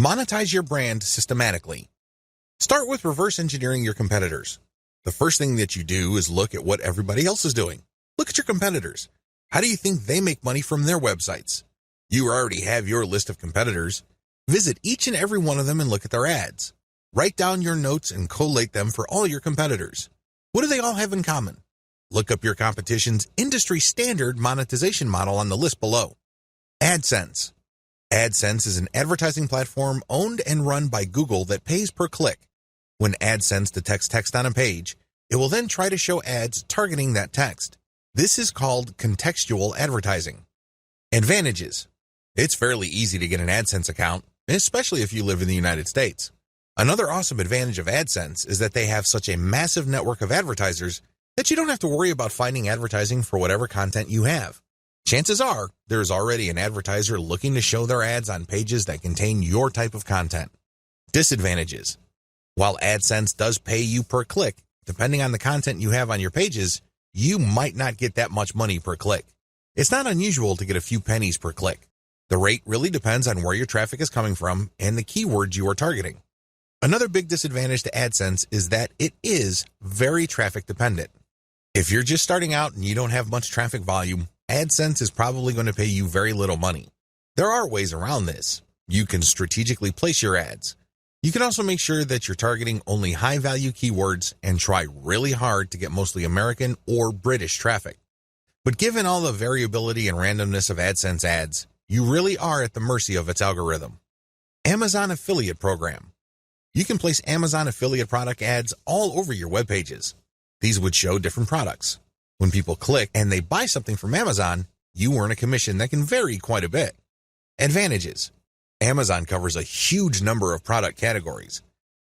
Monetize your brand systematically. Start with reverse engineering your competitors. The first thing that you do is look at what everybody else is doing. Look at your competitors. How do you think they make money from their websites? You already have your list of competitors. Visit each and every one of them and look at their ads. Write down your notes and collate them for all your competitors. What do they all have in common? Look up your competition's industry standard monetization model on the list below. AdSense. AdSense is an advertising platform owned and run by Google that pays per click. When AdSense detects text on a page, it will then try to show ads targeting that text. This is called contextual advertising. Advantages. It's fairly easy to get an AdSense account, especially if you live in the United States. Another awesome advantage of AdSense is that they have such a massive network of advertisers that you don't have to worry about finding advertising for whatever content you have. Chances are, there's already an advertiser looking to show their ads on pages that contain your type of content. Disadvantages. While AdSense does pay you per click, depending on the content you have on your pages, you might not get that much money per click. It's not unusual to get a few pennies per click. The rate really depends on where your traffic is coming from and the keywords you are targeting. Another big disadvantage to AdSense is that it is very traffic dependent. If you're just starting out and you don't have much traffic volume, AdSense is probably going to pay you very little money. There are ways around this. You can strategically place your ads. You can also make sure that you're targeting only high-value keywords and try really hard to get mostly American or British traffic. But given all the variability and randomness of AdSense ads, you really are at the mercy of its algorithm. Amazon Affiliate Program. You can place Amazon affiliate product ads all over your web pages. These would show different products. When people click and they buy something from Amazon, you earn a commission that can vary quite a bit. Advantages. Amazon covers a huge number of product categories.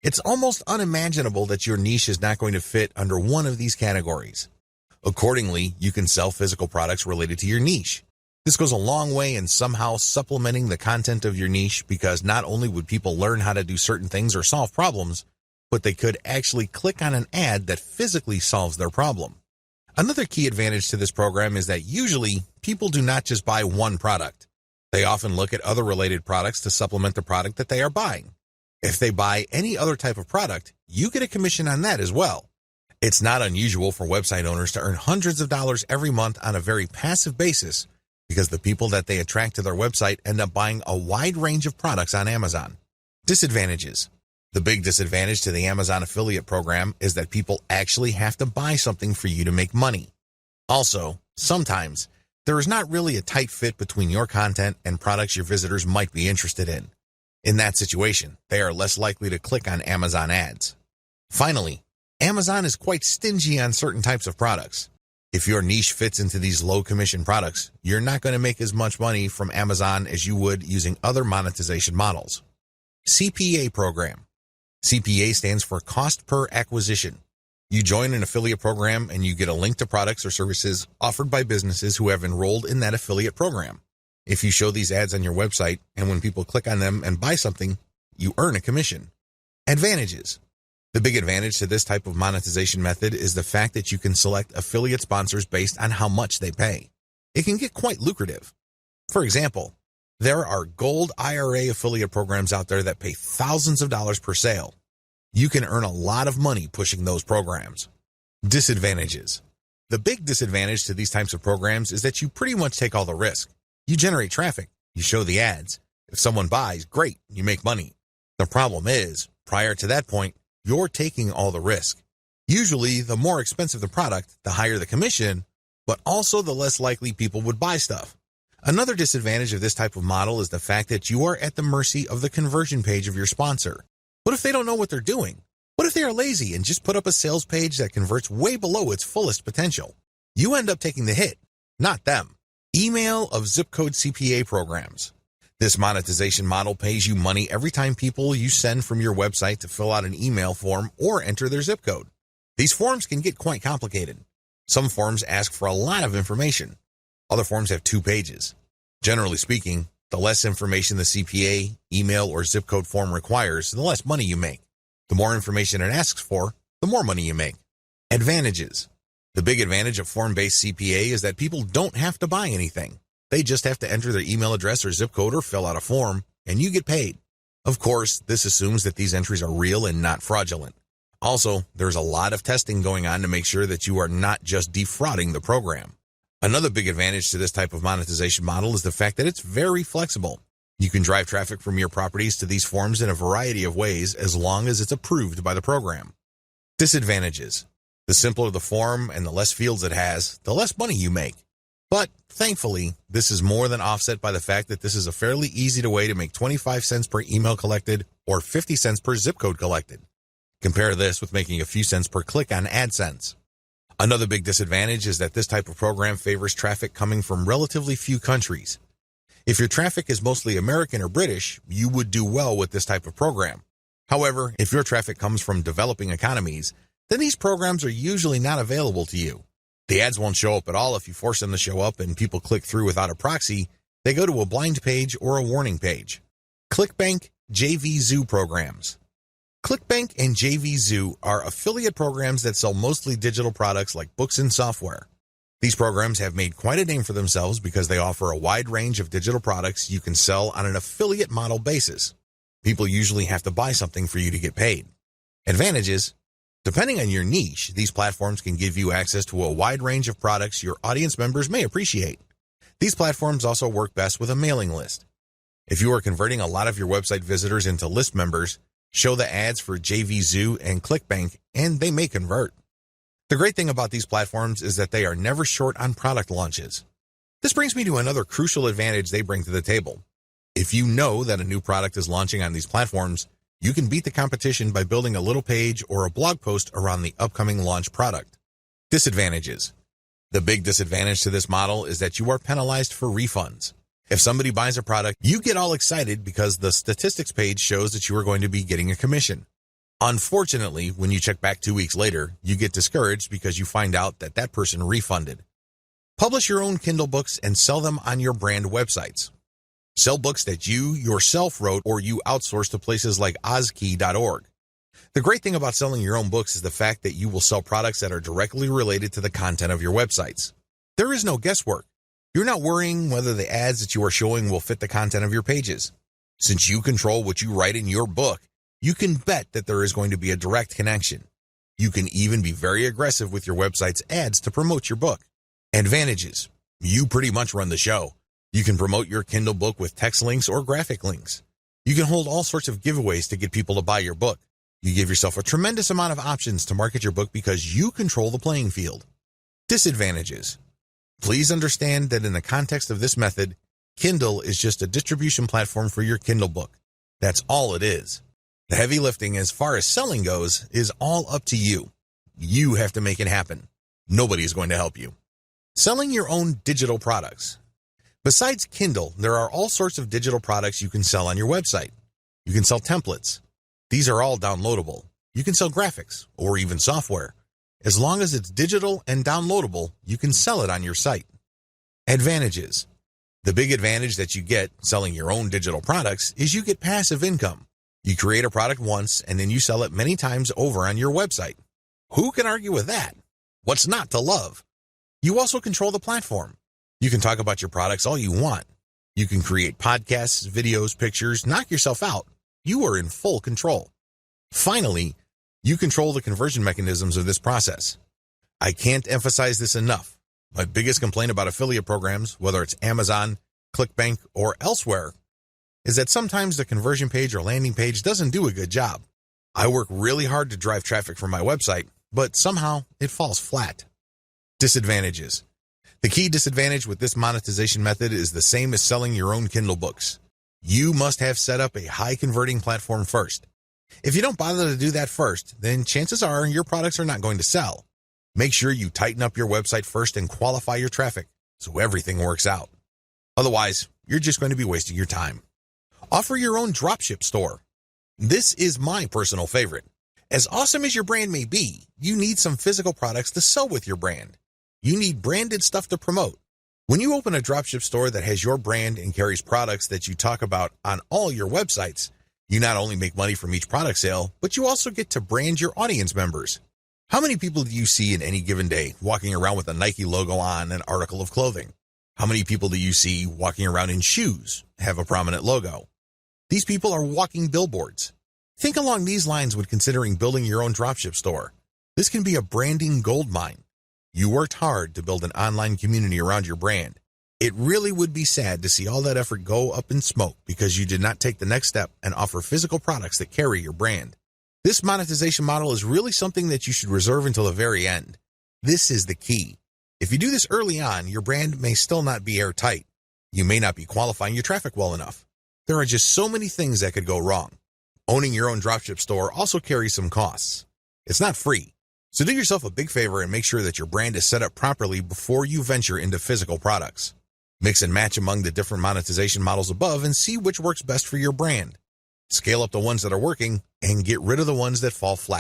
It's almost unimaginable that your niche is not going to fit under one of these categories. Accordingly, you can sell physical products related to your niche. This goes a long way in somehow supplementing the content of your niche because not only would people learn how to do certain things or solve problems, but they could actually click on an ad that physically solves their problem. Another key advantage to this program is that usually people do not just buy one product. They often look at other related products to supplement the product that they are buying. If they buy any other type of product, you get a commission on that as well. It's not unusual for website owners to earn hundreds of dollars every month on a very passive basis because the people that they attract to their website end up buying a wide range of products on Amazon. Disadvantages. The big disadvantage to the Amazon affiliate program is that people actually have to buy something for you to make money. Also, sometimes, there is not really a tight fit between your content and products your visitors might be interested in. In that situation, they are less likely to click on Amazon ads. Finally, Amazon is quite stingy on certain types of products. If your niche fits into these low-commission products, you're not going to make as much money from Amazon as you would using other monetization models. CPA program. CPA stands for Cost Per Acquisition. You join an affiliate program and you get a link to products or services offered by businesses who have enrolled in that affiliate program. If you show these ads on your website and when people click on them and buy something, you earn a commission. Advantages. The big advantage to this type of monetization method is the fact that you can select affiliate sponsors based on how much they pay. It can get quite lucrative. For example, there are gold IRA affiliate programs out there that pay thousands of dollars per sale. You can earn a lot of money pushing those programs. Disadvantages. The big disadvantage to these types of programs is that you pretty much take all the risk. You generate traffic. You show the ads. If someone buys, great, you make money. The problem is, prior to that point, you're taking all the risk. Usually, the more expensive the product, the higher the commission, but also the less likely people would buy stuff. Another disadvantage of this type of model is the fact that you are at the mercy of the conversion page of your sponsor. What if they don't know what they're doing? What if they are lazy and just put up a sales page that converts way below its fullest potential? You end up taking the hit, not them. Email of zip code CPA programs. This monetization model pays you money every time people you send from your website to fill out an email form or enter their zip code. These forms can get quite complicated. Some forms ask for a lot of information. Other forms have 2 pages. Generally speaking, the less information the CPA, email, or zip code form requires, the less money you make. The more information it asks for, the more money you make. Advantages. The big advantage of form-based CPA is that people don't have to buy anything. They just have to enter their email address or zip code or fill out a form, and you get paid. Of course, this assumes that these entries are real and not fraudulent. Also, there's a lot of testing going on to make sure that you are not just defrauding the program. Another big advantage to this type of monetization model is the fact that it's very flexible. You can drive traffic from your properties to these forms in a variety of ways as long as it's approved by the program. Disadvantages. The simpler the form and the less fields it has, the less money you make. But thankfully, this is more than offset by the fact that this is a fairly easy way to make 25 cents per email collected or 50 cents per zip code collected. Compare this with making a few cents per click on AdSense. Another big disadvantage is that this type of program favors traffic coming from relatively few countries. If your traffic is mostly American or British, you would do well with this type of program. However, if your traffic comes from developing economies, then these programs are usually not available to you. The ads won't show up at all if you force them to show up and people click through without a proxy. They go to a blind page or a warning page. ClickBank JVZoo programs. ClickBank and JVZoo are affiliate programs that sell mostly digital products like books and software. These programs have made quite a name for themselves because they offer a wide range of digital products you can sell on an affiliate model basis. People usually have to buy something for you to get paid. Advantages. Depending on your niche, these platforms can give you access to a wide range of products your audience members may appreciate. These platforms also work best with a mailing list. If you are converting a lot of your website visitors into list members, show the ads for JVZoo and ClickBank, and they may convert. The great thing about these platforms is that they are never short on product launches. This brings me to another crucial advantage they bring to the table. If you know that a new product is launching on these platforms, you can beat the competition by building a little page or a blog post around the upcoming launch product. Disadvantages. The big disadvantage to this model is that you are penalized for refunds. If somebody buys a product, you get all excited because the statistics page shows that you are going to be getting a commission. Unfortunately, when you check back 2 weeks later, you get discouraged because you find out that that person refunded. Publish your own Kindle books and sell them on your brand websites. Sell books that you yourself wrote or you outsource to places like ozkey.org. The great thing about selling your own books is the fact that you will sell products that are directly related to the content of your websites. There is no guesswork. You're not worrying whether the ads that you are showing will fit the content of your pages. Since you control what you write in your book, you can bet that there is going to be a direct connection. You can even be very aggressive with your website's ads to promote your book. Advantages. You pretty much run the show. You can promote your Kindle book with text links or graphic links. You can hold all sorts of giveaways to get people to buy your book. You give yourself a tremendous amount of options to market your book because you control the playing field. Disadvantages. Please understand that in the context of this method, Kindle is just a distribution platform for your Kindle book. That's all it is. The heavy lifting as far as selling goes is all up to you. You have to make it happen. Nobody is going to help you. Selling your own digital products. Besides Kindle, there are all sorts of digital products you can sell on your website. You can sell templates. These are all downloadable. You can sell graphics or even software. As long as it's digital and downloadable, you can sell it on your site. Advantages. The big advantage that you get selling your own digital products is you get passive income. You create a product once and then you sell it many times over on your website. Who can argue with that? What's not to love? You also control the platform. You can talk about your products all you want. You can create podcasts, videos, pictures, knock yourself out. You are in full control. Finally, you control the conversion mechanisms of this process. I can't emphasize this enough. My biggest complaint about affiliate programs, whether it's Amazon, ClickBank, or elsewhere, is that sometimes the conversion page or landing page doesn't do a good job. I work really hard to drive traffic from my website, but somehow it falls flat. Disadvantages. The key disadvantage with this monetization method is the same as selling your own Kindle books. You must have set up a high converting platform first. If you don't bother to do that first, then chances are your products are not going to sell. Make sure you tighten up your website first and qualify your traffic so everything works out. Otherwise, you're just going to be wasting your time. Offer your own dropship store. This is my personal favorite. As awesome as your brand may be, you need some physical products to sell with your brand. You need branded stuff to promote. When you open a dropship store that has your brand and carries products that you talk about on all your websites, you not only make money from each product sale, but you also get to brand your audience members. How many people do you see in any given day walking around with a Nike logo on an article of clothing? How many people do you see walking around in shoes have a prominent logo? These people are walking billboards. Think along these lines when considering building your own dropship store. This can be a branding goldmine. You worked hard to build an online community around your brand. It really would be sad to see all that effort go up in smoke because you did not take the next step and offer physical products that carry your brand. This monetization model is really something that you should reserve until the very end. This is the key. If you do this early on, your brand may still not be airtight. You may not be qualifying your traffic well enough. There are just so many things that could go wrong. Owning your own dropship store also carries some costs. It's not free. So do yourself a big favor and make sure that your brand is set up properly before you venture into physical products. Mix and match among the different monetization models above and see which works best for your brand. Scale up the ones that are working and get rid of the ones that fall flat.